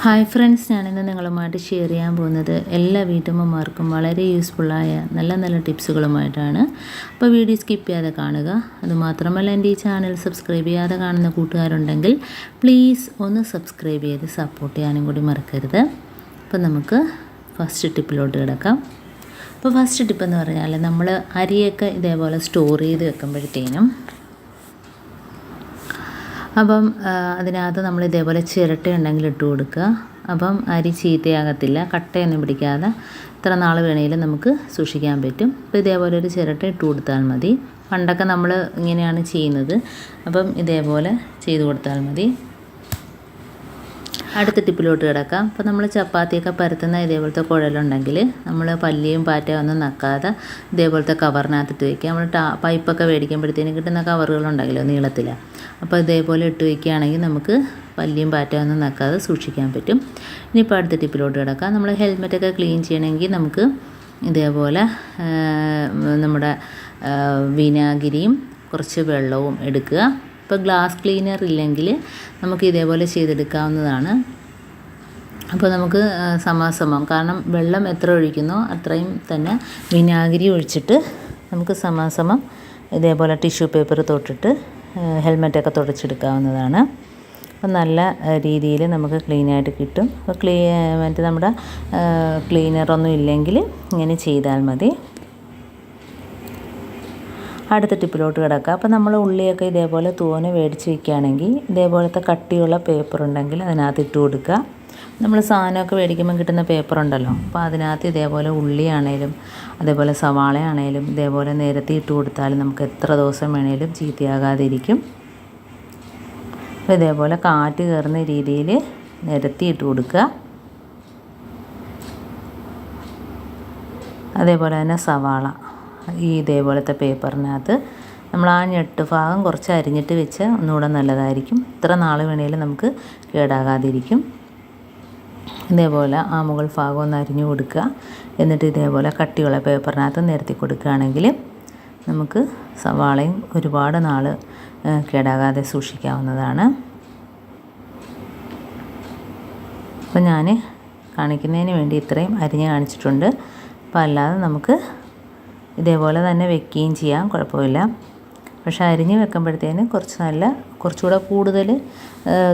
Hi friends, ഞാനിന്ന് നിങ്ങളുമായിട്ട് share ചെയ്യാൻ പോകുന്നത് എല്ലാ വീട്ടമ്മമാർക്കും വളരെ യൂസ്ഫുള്ളായ നല്ല നല്ല ടിപ്സുകളുമായിട്ടാണ്. അപ്പോൾ വീഡിയോ സ്കിപ്പ് ചെയ്യാതെ കാണുക. അതുമാത്രമല്ല, എൻ്റെ ഈ ചാനൽ സബ്സ്ക്രൈബ് ചെയ്യാതെ കാണുന്ന കൂട്ടുകാരുണ്ടെങ്കിൽ പ്ലീസ് ഒന്ന് സബ്സ്ക്രൈബ് ചെയ്ത് സപ്പോർട്ട് ചെയ്യാനും കൂടി മറക്കരുത്. അപ്പോൾ നമുക്ക് ഫസ്റ്റ് ടിപ്പിലോട്ട് കിടക്കാം. അപ്പോൾ ഫസ്റ്റ് ടിപ്പ് എന്ന് പറഞ്ഞാൽ, നമ്മൾ അരിയൊക്കെ ഇതേപോലെ സ്റ്റോർ ചെയ്ത് വെക്കുമ്പോഴത്തേനും അപ്പം അതിനകത്ത് നമ്മൾ ഇതേപോലെ ചിരട്ട ഉണ്ടെങ്കിൽ ഇട്ട് കൊടുക്കുക. അപ്പം അരി ചീത്തയാകത്തില്ല, കട്ടയൊന്നും പിടിക്കാതെ എത്ര നാൾ വേണമെങ്കിലും നമുക്ക് സൂക്ഷിക്കാൻ പറ്റും. അപ്പോൾ ഇതേപോലെ ഒരു ചിരട്ട ഇട്ട് കൊടുത്താൽ മതി. പണ്ടൊക്കെ നമ്മൾ ഇങ്ങനെയാണ് ചെയ്യുന്നത്. അപ്പം ഇതേപോലെ ചെയ്ത് കൊടുത്താൽ മതി. അടുത്ത ടിപ്പിലോട്ട് കിടക്കാം. അപ്പോൾ നമ്മൾ ചപ്പാത്തിയൊക്കെ പരത്തുന്ന ഇതേപോലത്തെ കുഴലുണ്ടെങ്കിൽ നമ്മൾ പല്ലിയും പാറ്റയും ഒന്നും നക്കാതെ ഇതേപോലത്തെ കവറിനകത്തിട്ട് വയ്ക്കുക. നമ്മൾ പൈപ്പൊക്കെ മേടിക്കുമ്പോഴത്തേനും കിട്ടുന്ന കവറുകളുണ്ടല്ലോ നീളത്തിൽ. അപ്പോൾ ഇതേപോലെ ഇട്ട് വയ്ക്കുകയാണെങ്കിൽ നമുക്ക് പല്ലിയും പാറ്റയും ഒന്നും നക്കാതെ സൂക്ഷിക്കാൻ പറ്റും. ഇനിയിപ്പോൾ അടുത്ത ടിപ്പിലോട്ട് കിടക്കാം. നമ്മൾ ഹെൽമെറ്റൊക്കെ ക്ലീൻ ചെയ്യണമെങ്കിൽ നമുക്ക് ഇതേപോലെ നമ്മുടെ വിനാഗിരിയും കുറച്ച് വെള്ളവും എടുക്കുക. ഇപ്പോൾ ഗ്ലാസ് ക്ലീനർ ഇല്ലെങ്കിൽ നമുക്ക് ഇതേപോലെ ചെയ്തെടുക്കാവുന്നതാണ്. അപ്പോൾ നമുക്ക് സമാസമം, കാരണം വെള്ളം എത്ര ഒഴിക്കുന്നോ അത്രയും തന്നെ വിനാഗിരി ഒഴിച്ചിട്ട് നമുക്ക് സമാസമം ഇതേപോലെ ടിഷ്യൂ പേപ്പർ തൊട്ടിട്ട് ഹെൽമെറ്റൊക്കെ തുടച്ചെടുക്കാവുന്നതാണ്. അപ്പം നല്ല രീതിയിൽ നമുക്ക് ക്ലീനായിട്ട് കിട്ടും. അപ്പോൾ മറ്റേ നമ്മുടെ ക്ലീനറൊന്നും ഇല്ലെങ്കിൽ ഇങ്ങനെ ചെയ്താൽ മതി. അടുത്ത ടിപ്പിലോട്ട് കിടക്കുക. അപ്പോൾ നമ്മൾ ഉള്ളിയൊക്കെ ഇതേപോലെ തോനെ മേടിച്ച് വയ്ക്കുകയാണെങ്കിൽ ഇതേപോലത്തെ കട്ടിയുള്ള പേപ്പർ ഉണ്ടെങ്കിൽ അതിനകത്ത് ഇട്ട് കൊടുക്കുക. നമ്മൾ സാധനമൊക്കെ മേടിക്കുമ്പോൾ കിട്ടുന്ന പേപ്പറുണ്ടല്ലോ, അപ്പോൾ അതിനകത്ത് ഇതേപോലെ ഉള്ളിയാണേലും അതേപോലെ സവാളയാണേലും ഇതേപോലെ നിരത്തി ഇട്ട് കൊടുത്താൽ നമുക്ക് എത്ര ദിവസം വേണേലും ചീത്തയാകാതിരിക്കും. അപ്പോൾ ഇതേപോലെ കാറ്റ് കയറുന്ന രീതിയിൽ നിരത്തി ഇട്ട് കൊടുക്കുക. അതേപോലെ തന്നെ സവാള ഇതേപോലത്തെ പേപ്പറിനകത്ത് നമ്മൾ ആ ഞെട്ട് ഭാഗം കുറച്ച് അരിഞ്ഞിട്ട് വെച്ച് ഒന്നുകൂടെ നല്ലതായിരിക്കും. എത്ര നാൾ വേണേലും നമുക്ക് കേടാകാതിരിക്കും. ഇതേപോലെ ആ മുകൾ ഭാഗം ഒന്ന് അരിഞ്ഞു കൊടുക്കുക. എന്നിട്ട് ഇതേപോലെ കട്ടിയുള്ള പേപ്പറിനകത്ത് നിരത്തി കൊടുക്കുകയാണെങ്കിൽ നമുക്ക് സവാളയും ഒരുപാട് നാൾ കേടാകാതെ സൂക്ഷിക്കാവുന്നതാണ്. അപ്പോൾ ഞാൻ കാണിക്കുന്നതിന് വേണ്ടി ഇത്രയും അരിഞ്ഞ് കാണിച്ചിട്ടുണ്ട്. അപ്പോൾ അല്ലാതെ നമുക്ക് ഇതേപോലെ തന്നെ വെക്കുകയും ചെയ്യാം, കുഴപ്പമില്ല. പക്ഷേ അരിഞ്ഞ് വെക്കുമ്പോഴത്തേന് കുറച്ചുകൂടെ കൂടുതൽ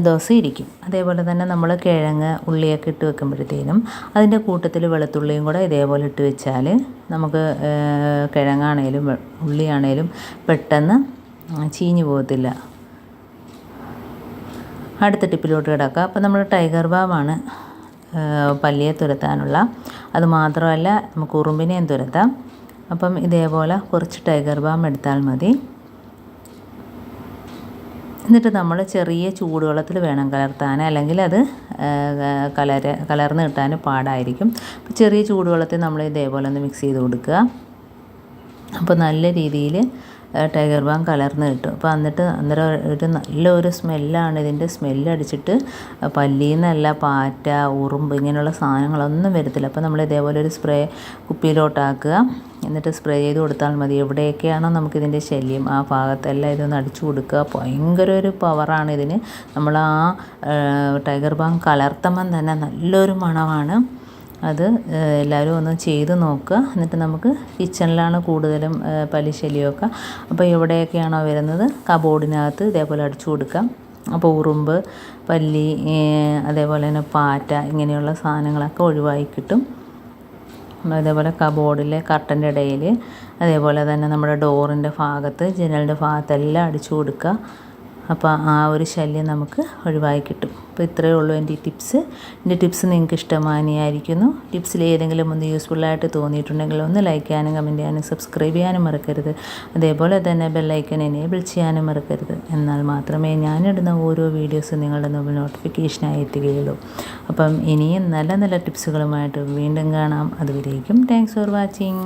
ദിവസം ഇരിക്കും. അതേപോലെ തന്നെ നമ്മൾ കിഴങ്ങ് ഉള്ളിയൊക്കെ ഇട്ട് വെക്കുമ്പോഴത്തേനും അതിൻ്റെ കൂട്ടത്തിൽ വെളുത്തുള്ളിയും കൂടെ ഇതേപോലെ ഇട്ട് വെച്ചാൽ നമുക്ക് കിഴങ്ങാണേലും ഉള്ളിയാണേലും പെട്ടെന്ന് ചീഞ്ഞു പോകത്തില്ല. അടുത്ത ടിപ്പിലോട്ട് കിടക്കുക. അപ്പോൾ നമ്മൾ ടൈഗർ ബാമാണ് പല്ലിയെ തുരത്താനുള്ള. അതുമാത്രമല്ല, നമുക്ക് ഉറുമ്പിനെയും തുരത്താം. അപ്പം ഇതേപോലെ കുറച്ച് ടൈഗർ ബാം എടുത്താൽ മതി. എന്നിട്ട് നമ്മൾ ചെറിയ ചൂടുവെള്ളത്തിൽ വേണം കലർത്താൻ, അല്ലെങ്കിൽ അത് കലർന്ന് കിട്ടാൻ പാടായിരിക്കും. അപ്പോൾ ചെറിയ ചൂടുവെള്ളത്തിൽ നമ്മൾ ഇതേപോലെ ഒന്ന് മിക്സ് ചെയ്ത് കൊടുക്കുക. അപ്പോൾ നല്ല രീതിയിൽ ടൈഗർ ബാം കലർന്ന് കിട്ടും. അപ്പോൾ അന്നേരം നല്ലൊരു സ്മെല്ലാണ്. ഇതിൻ്റെ സ്മെല്ലടിച്ചിട്ട് പല്ലിയിൽ നിന്നല്ല പാറ്റ, ഉറുമ്പ് ഇങ്ങനെയുള്ള സാധനങ്ങളൊന്നും വരത്തില്ല. അപ്പോൾ നമ്മൾ ഇതേപോലെ ഒരു സ്പ്രേ കുപ്പിയിലോട്ടാക്കുക. എന്നിട്ട് സ്പ്രേ ചെയ്ത് കൊടുത്താൽ മതി. എവിടെയൊക്കെയാണോ നമുക്കിതിൻ്റെ ശല്യം ആ ഭാഗത്തെല്ലാം ഇതൊന്ന് അടിച്ചു കൊടുക്കുക. ഭയങ്കര ഒരു പവറാണ് ഇതിന്. നമ്മൾ ആ ടൈഗർ ബാം കലർത്തുമ്പം തന്നെ നല്ലൊരു മണമാണ്. അത് എല്ലാവരും ഒന്ന് ചെയ്ത് നോക്കുക. എന്നിട്ട് നമുക്ക് കിച്ചണിലാണ് കൂടുതലും പല്ലിശല്യമൊക്കെ. അപ്പോൾ എവിടെയൊക്കെയാണോ വരുന്നത് കബോർഡിനകത്ത് ഇതേപോലെ അടിച്ചു കൊടുക്കാം. അപ്പോൾ ഉറുമ്പ്, പല്ലി, അതേപോലെ തന്നെ പാറ്റ ഇങ്ങനെയുള്ള സാധനങ്ങളൊക്കെ ഒഴിവായി കിട്ടും. അതേപോലെ കബോർഡിലെ കർട്ടൻ്റെ ഇടയിൽ, അതേപോലെ തന്നെ നമ്മുടെ ഡോറിൻ്റെ ഭാഗത്ത്, ജനലിൻ്റെ ഭാഗത്തെല്ലാം അടിച്ചു കൊടുക്കുക. അപ്പോൾ ആ ഒരു ശല്യം നമുക്ക് ഒഴിവായി കിട്ടും. അപ്പോൾ ഇത്രയേ ഉള്ളൂ എൻ്റെ ടിപ്സ്. എൻ്റെ ടിപ്സ് നിങ്ങൾക്ക് ഇഷ്ടമായിരിക്കുന്നു. ടിപ്സിൽ ഏതെങ്കിലും ഒന്ന് യൂസ്ഫുള്ളായിട്ട് തോന്നിയിട്ടുണ്ടെങ്കിൽ ഒന്ന് ലൈക്ക് ചെയ്യാനും കമൻറ്റ് ചെയ്യാനും സബ്സ്ക്രൈബ് ചെയ്യാനും മറക്കരുത്. അതേപോലെ തന്നെ ബെല്ലൈക്കൺ എനേബിൾ ചെയ്യാനും മറക്കരുത്. എന്നാൽ മാത്രമേ ഞാനിടുന്ന ഓരോ വീഡിയോസും നിങ്ങളുടെ മുമ്പിൽ നോട്ടിഫിക്കേഷനായി എത്തുകയുള്ളൂ. അപ്പം ഇനിയും നല്ല നല്ല ടിപ്സുകളുമായിട്ട് വീണ്ടും കാണാം. അതുവരേക്കും താങ്ക്സ് ഫോർ വാച്ചിങ്.